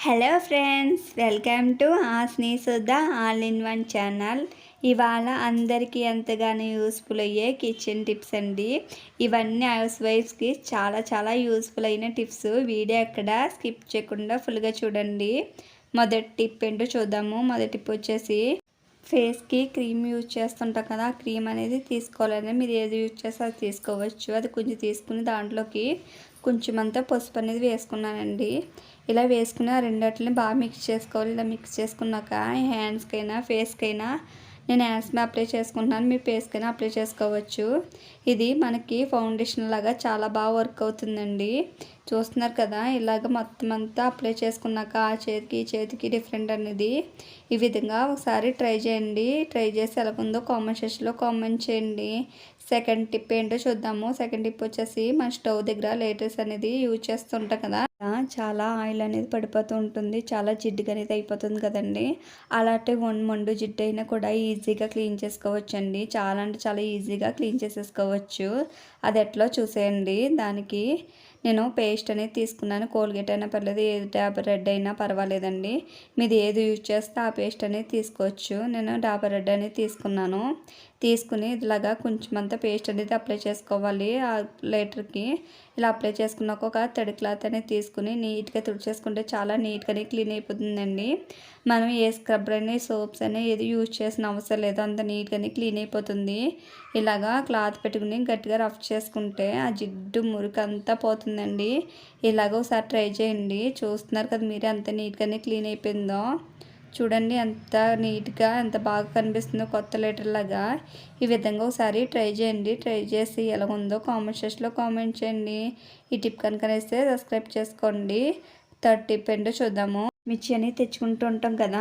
Hello friends, welcome to Asni Sudha all in one channel. ఇవాళ అందరికీ ఎంతగానో యూస్ఫుల్ అయ్యే కిచెన్ టిప్స్ అండి. ఇవన్నీ హౌస్ వైఫ్స్కి చాలా చాలా యూస్ఫుల్ అయిన టిప్స్. వీడియో ఎక్కడ స్కిప్ చేయకుండా ఫుల్గా చూడండి. మొదటి టిప్ ఏంటో చూద్దాము. మొదటి టిప్ వచ్చేసి ఫేస్కి క్రీమ్ యూజ్ చేస్తుంటాం కదా, ఆ క్రీమ్ అనేది తీసుకోవాలని మీరు ఏది యూజ్ చేస్తే అది తీసుకోవచ్చు. అది కొంచెం తీసుకుని దాంట్లోకి కొంచెం అంతా పసుపు అనేది వేసుకున్నానండి. ఇలా వేసుకుని ఆ రెండిటిని బాగా మిక్స్ చేసుకోవాలి. ఇలా మిక్స్ చేసుకున్నాక హ్యాండ్స్కైనా ఫేస్కైనా నేను హ్యాండ్స్ మీద అప్లై చేసుకుంటున్నాను, మీరు ఫేస్కైనా అప్లై చేసుకోవచ్చు. ఇది మనకి ఫౌండేషన్ లాగా చాలా బాగా వర్క్ అవుతుందండి. చూస్తున్నారు కదా, ఇలాగ మొత్తం అంతా అప్లై చేసుకున్నాక ఆ చేతికి ఈ చేతికి డిఫరెంట్ అనేది ఈ విధంగా ఒకసారి ట్రై చేయండి. ట్రై చేసి ఎలా ఉందో కామెంట్ సెక్షన్లో కామెంట్ చేయండి. సెకండ్ టిప్ ఏంటో చూద్దాము. సెకండ్ టిప్ వచ్చేసి మన స్టవ్ దగ్గర లేటెస్ట్ అనేది యూజ్ చేస్తుంటాం కదా, చాలా ఆయిల్ అనేది పడిపోతూ ఉంటుంది, చాలా జిడ్డుగా అనేది అయిపోతుంది కదండి. అలాంటి మొండు జిడ్డు అయినా కూడా ఈజీగా క్లీన్ చేసుకోవచ్చు అండి. చాలా అంటే చాలా ఈజీగా క్లీన్ చేసేసుకోవచ్చు. అది ఎట్లా చూసేయండి. దానికి నేను పేస్ట్ అనేది తీసుకున్నాను. కోల్గేట్ అయినా పర్లేదు, ఏది డాబర్ రెడ్ అయినా పర్వాలేదండి. మీది ఏది యూజ్ చేస్తే ఆ పేస్ట్ అనేది తీసుకోవచ్చు. నేను డాబర్ రెడ్ అనేది తీసుకున్నాను. తీసుకుని ఇలాగా కొంచెం అంతా పేస్ట్ అనేది అప్లై చేసుకోవాలి ఆ లైటర్కి. ఇలా అప్లై చేసుకున్నాక ఒక తడి క్లాత్ అనేది తీసుకుని నీట్గా తుడిచేసుకుంటే చాలా నీట్గానే క్లీన్ అయిపోతుందండి. మనం ఏ స్క్రబ్బర్ అని సోప్స్ అని ఏది యూజ్ చేసిన అవసరం లేదు, అంత నీట్గానే క్లీన్ అయిపోతుంది. ఇలాగా క్లాత్ పెట్టుకుని గట్టిగా రఫ్ చేసుకుంటే ఆ జిడ్డు మురికి అంతా పోతుందండి. ఇలాగ ఒకసారి ట్రై చేయండి. చూస్తున్నారు కదా మీరే ఎంత నీట్గానే క్లీన్ అయిపోయిందో. చూడండి ఎంత నీట్గా ఎంత బాగా కనిపిస్తుందో కొత్త లెటర్ లాగా. ఈ విధంగా ఒకసారి ట్రై చేయండి. ట్రై చేసి ఎలా ఉందో కామెంట్ సెక్షన్లో కామెంట్ చేయండి. ఈ టిప్ కనుక నచ్చితే సబ్స్క్రైబ్ చేసుకోండి. థర్డ్ టిప్ ఏంటో చూద్దాము. మిర్చి అని తెచ్చుకుంటూ ఉంటాం కదా,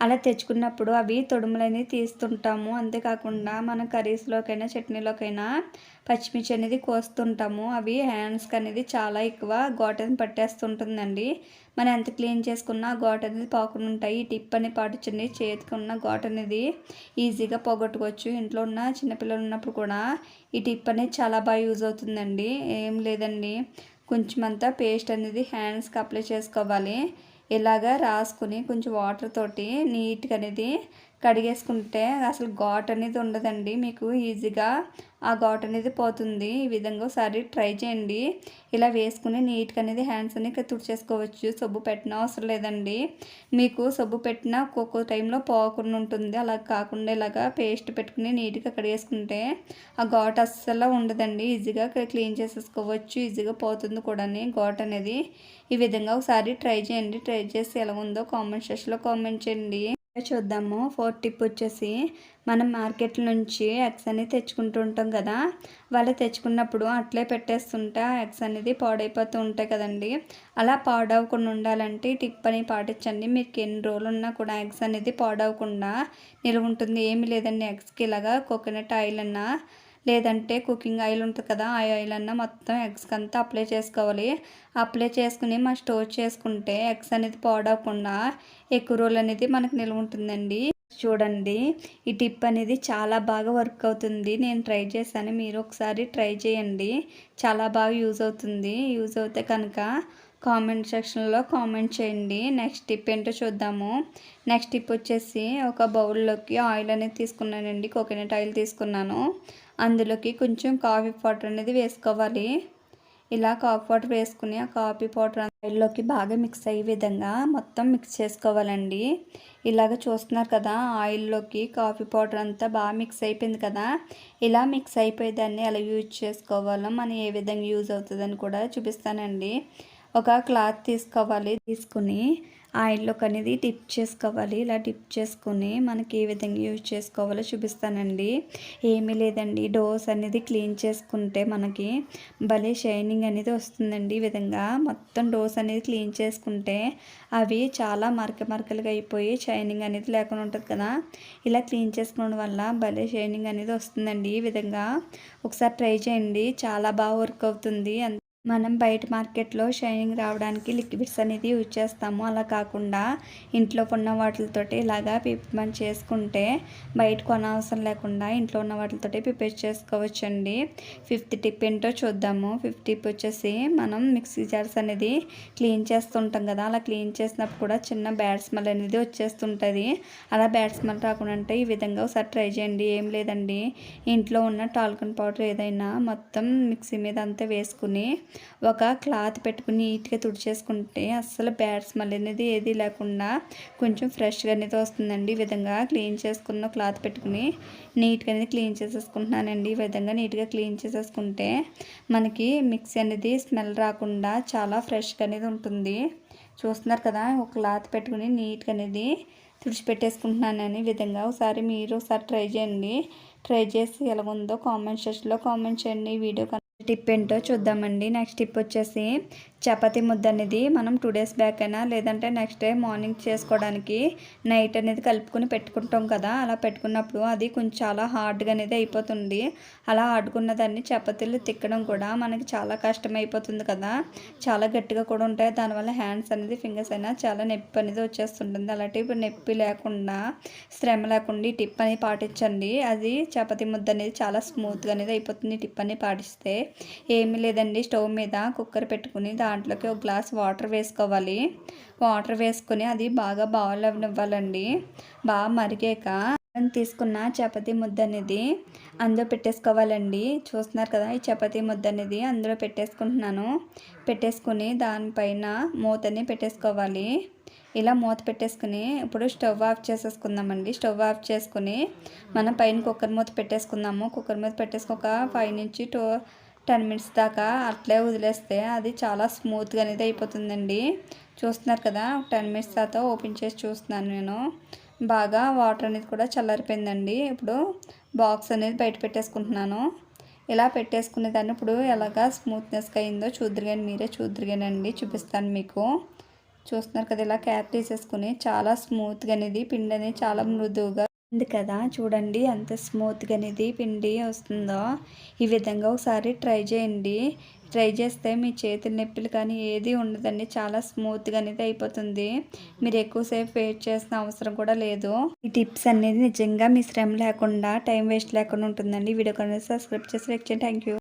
అలా తెచ్చుకున్నప్పుడు అవి తొడుములని తీస్తుంటాము. అంతేకాకుండా మన కర్రీస్లోకైనా చట్నీలోకైనా పచ్చిమిర్చి అనేది కోస్తుంటాము. అవి హ్యాండ్స్కి అనేది చాలా ఎక్కువ ఘాటుని పట్టేస్తుంటుందండి. మనం ఎంత క్లీన్ చేసుకున్నా ఘాటు అనేది పోకుండా ఉంటాయి. ఈ టిప్ అని పాటించండి. చేతికి ఉన్న ఘాటు అనేది ఈజీగా పోగొట్టుకోవచ్చు. ఇంట్లో ఉన్న చిన్నపిల్లలు ఉన్నప్పుడు కూడా ఈ టిప్ అనేది చాలా బాగా యూజ్ అవుతుందండి. ఏం లేదండి, కొంచెం అంతా పేస్ట్ అనేది హ్యాండ్స్కి అప్లై చేసుకోవాలి. ఇలాగా రాసుకుని కొంచెం వాటర్ తోటి నీట్గా అనేది కడిగేసుకుంటే అసలు ఘాట్ అనేది ఉండదండి. మీకు ఈజీగా ఆ ఘాట్ అనేది పోతుంది. ఈ విధంగా ఒకసారి ట్రై చేయండి. ఇలా వేసుకుని నీట్గా అనేది హ్యాండ్స్ అనేది తుడిచేసుకోవచ్చు. సబ్బు పెట్టిన అవసరం లేదండి. మీకు సబ్బు పెట్టిన ఒక్కొక్క టైంలో పోకుండా ఉంటుంది. అలా కాకుండా ఇలాగా పేస్ట్ పెట్టుకుని నీట్గా కడిగేసుకుంటే ఆ ఘాట్ అస్సలు ఉండదండి. ఈజీగా క్లీన్ చేసేసుకోవచ్చు. ఈజీగా పోతుంది కూడా ఘాట్ అనేది. ఈ విధంగా ఒకసారి ట్రై చేయండి. ట్రై చేసి ఎలా ఉందో కామెంట్ సెక్షన్లో కామెంట్ చేయండి. చూద్దాము. ఫోర్త్ టిప్ వచ్చేసి మనం మార్కెట్ నుంచి ఎగ్స్ అనేది తెచ్చుకుంటూ ఉంటాం కదా, వాళ్ళు తెచ్చుకున్నప్పుడు అట్లే పెట్టేస్తుంటే ఎగ్స్ అనేది పాడైపోతూ ఉంటాయి కదండి. అలా పాడవకుండా ఉండాలంటే టిప్ అని పాటించండి. మీకు ఎన్ని రోజులు ఉన్నా కూడా ఎగ్స్ అనేది పాడవకుండా నిల్వ ఉంటుంది. ఏమి లేదండి, ఎగ్స్కి ఇలాగా కోకోనట్ ఆయిల్ అన్నా లేదంటే కుకింగ్ ఆయిల్ ఉంటుంది కదా, ఆ ఆయిల్ అన్న మొత్తం ఎగ్స్కి అంతా అప్లై చేసుకోవాలి. అప్లై చేసుకుని మనం స్టోర్ చేసుకుంటే ఎగ్స్ అనేది పాడవకుండా ఎక్కువ రోజులు అనేది మనకు నిల్వ ఉంటుందండి. చూడండి, ఈ టిప్ అనేది చాలా బాగా వర్క్ అవుతుంది. నేను ట్రై చేశాను, మీరు ఒకసారి ట్రై చేయండి. చాలా బాగా యూజ్ అవుతుంది. యూజ్ అవుతే కనుక కామెంట్ సెక్షన్లో కామెంట్ చేయండి. నెక్స్ట్ టిప్ ఏంటో చూద్దాము. నెక్స్ట్ టిప్ వచ్చేసి ఒక బౌల్లోకి ఆయిల్ అనేది తీసుకున్నానండి. కోకోనట్ ఆయిల్ తీసుకున్నాను. అందులోకి కొంచెం కాఫీ పౌడర్ అనేది వేసుకోవాలి. ఇలా కాఫీ పౌడర్ వేసుకుని ఆ కాఫీ పౌడర్ ఆయిల్లోకి బాగా మిక్స్ అయ్యే విధంగా మొత్తం మిక్స్ చేసుకోవాలండి. ఇలాగ చూస్తున్నారు కదా, ఆయిల్లోకి కాఫీ పౌడర్ అంతా బాగా మిక్స్ అయిపోయింది కదా. ఇలా మిక్స్ అయిపోయేదాన్ని ఎలా యూజ్ చేసుకోవాలో మనం ఏ విధంగా యూజ్ అవుతుందని కూడా చూపిస్తానండి. ఒక క్లాత్ తీసుకోవాలి. తీసుకుని ఆయిల్లోకి అనేది డిప్ చేసుకోవాలి. ఇలా డిప్ చేసుకుని మనకి ఏ విధంగా యూజ్ చేసుకోవాలో చూపిస్తానండి. ఏమీ లేదండి, డోస్ అనేది క్లీన్ చేసుకుంటే మనకి భలే షైనింగ్ అనేది వస్తుందండి. ఈ విధంగా మొత్తం డోస్ అనేది క్లీన్ చేసుకుంటే అవి చాలా మరకలుగా అయిపోయి షైనింగ్ అనేది లేకుండా ఉంటుంది కదా. ఇలా క్లీన్ చేసుకోవడం వల్ల భలే షైనింగ్ అనేది వస్తుందండి. ఈ విధంగా ఒకసారి ట్రై చేయండి. చాలా బాగా వర్క్ అవుతుంది. మనం బయట మార్కెట్‌లో షైనింగ్ రావడానికి లిక్విడ్స్ అనేది యూజ్ చేస్తాము. అలా కాకుండా ఇంట్లో ఉన్న వాటిలతోటి ఇలాగా పిప్పి చేసుకుంటే బయట కొనవసరం లేకుండా ఇంట్లో ఉన్న వాటిలతోటి ప్రిపేర్ చేసుకోవచ్చండి. ఫిఫ్త్ టిప్ ఏంటో చూద్దాము. ఫిఫ్త్ టిప్ వచ్చేసి మనం మిక్సీ జార్స్ అనేది క్లీన్ చేస్తుంటాం కదా! అలా క్లీన్ చేసినప్పుడు కూడా చిన్న బ్యాడ్ స్మెల్ అనేది వచ్చేస్తుంటది. అలా బ్యాడ్ స్మెల్ రాకుండా అంటే ఈ విధంగా ఒకసారి ట్రై చేయండి. ఏం లేదండి, ఇంట్లో ఉన్న టాల్కమ్ పౌడర్ ఏదైనా మొత్తం మిక్సీ మీద అంతా వేసుకుని ఒక క్లాత్ పెట్టుకుని నీట్గా తుడిచేసుకుంటే అస్సలు బ్యాడ్ స్మెల్ అనేది ఏది లేకుండా కొంచెం ఫ్రెష్గా అనేది వస్తుందండి. ఈ విధంగా క్లీన్ చేసుకున్న క్లాత్ పెట్టుకుని నీట్గా అనేది క్లీన్ చేసేసుకుంటున్నానండి. ఈ విధంగా నీట్గా క్లీన్ చేసేసుకుంటే మనకి మిక్సీ అనేది స్మెల్ రాకుండా చాలా ఫ్రెష్గా అనేది ఉంటుంది. చూస్తున్నారు కదా, ఒక క్లాత్ పెట్టుకుని నీట్గా అనేది తుడిచిపెట్టేసుకుంటున్నాను. ఈ విధంగా ఒకసారి మీరు ట్రై చేయండి. ట్రై చేసి ఎలా ఉందో కామెంట్ సెక్షన్లో కామెంట్ చేయండి. వీడియో టిప్ ఏంటో చూద్దామండి. నెక్స్ట్ టిప్ వచ్చేసి చపాతీ ముద్ద అనేది మనం 2 డేస్ బ్యాక్ అయినా లేదంటే నెక్స్ట్ డే మార్నింగ్ చేసుకోవడానికి నైట్ అనేది కలుపుకొని పెట్టుకుంటాం కదా! అలా పెట్టుకున్నప్పుడు అది కొంచెం చాలా హార్డ్గా అనేది అయిపోతుంది. అలా ఆడుకున్న దాన్ని చపాతీలు తిక్కడం కూడా మనకి చాలా కష్టం అయిపోతుంది కదా! చాలా గట్టిగా కూడా ఉంటాయి. దానివల్ల హ్యాండ్స్ అనేది ఫింగర్స్ అయినా చాలా నొప్పి అనేది వచ్చేస్తుంటుంది. అలాంటి నొప్పి లేకుండా శ్రమ లేకుండా ఈ టిప్ అనేది పాటించండి. అది చపాతీ ముద్ద అనేది చాలా స్మూత్గా అనేది అయిపోతుంది ఈ టిప్ అనేది పాటిస్తే. ఏమీ లేదండి, స్టవ్ మీద కుక్కర్ పెట్టుకుని దాంట్లోకి ఒక గ్లాస్ వాటర్ వేసుకోవాలి. వాటర్ వేసుకొని అది బాగా బాయిల్ అవ్వనివ్వాలండి. బాగా మరిగాక తీసుకున్న చపాతీ ముద్ద అనేది అందులో పెట్టేసుకోవాలండి. చూస్తున్నారు కదా, ఈ చపాతీ ముద్ద అనేది అందులో పెట్టేసుకుంటున్నాను. పెట్టేసుకుని దానిపైన మూతని పెట్టేసుకోవాలి. ఇలా మూత పెట్టేసుకుని ఇప్పుడు స్టవ్ ఆఫ్ చేసేసుకుందామండి. స్టవ్ ఆఫ్ చేసుకుని మనం పైన కుక్కర్ మూత పెట్టేసుకుందాము. కుక్కర్ మూత పెట్టేసుకుని ఒక 5 నుంచి 10 మినిట్స్ దాకా అట్లే వదిలేస్తే అది చాలా స్మూత్గా అనేది అయిపోతుందండి. చూస్తున్నారు కదా, 10 మినిట్స్ తర్వాత ఓపెన్ చేసి చూస్తున్నాను నేను. బాగా వాటర్ అనేది కూడా చల్లారిపోయిందండి. ఇప్పుడు బాక్స్ అనేది బయట పెట్టేసుకుంటున్నాను. ఇలా పెట్టేసుకునే దాన్ని ఇప్పుడు ఎలాగా స్మూత్నెస్గా అయిందో మీరే చూద్దరుగానండి, చూపిస్తాను మీకు. చూస్తున్నారు కదా, ఇలా క్యాప్ తీసేసుకుని చాలా స్మూత్గా అనేది పిండి అనేది చాలా మృదువుగా ఉంది కదా. చూడండి ఎంత స్మూత్గా అనేది పిండి వస్తుందో. ఈ విధంగా ఒకసారి ట్రై చేయండి. ట్రై చేస్తే మీ చేతుల నొప్పులు కానీ ఏది ఉండదండి. చాలా స్మూత్గా అనేది అయిపోతుంది. మీరు ఎక్కువసేపు వెయిట్ చేసిన అవసరం కూడా లేదు. ఈ టిప్స్ అనేది నిజంగా మీ శ్రమ లేకుండా టైం వేస్ట్ లేకుండా ఉంటుందండి. వీడియో కనుక సబ్స్క్రైబ్ చేసి లైక్ చేయండి. Thank you.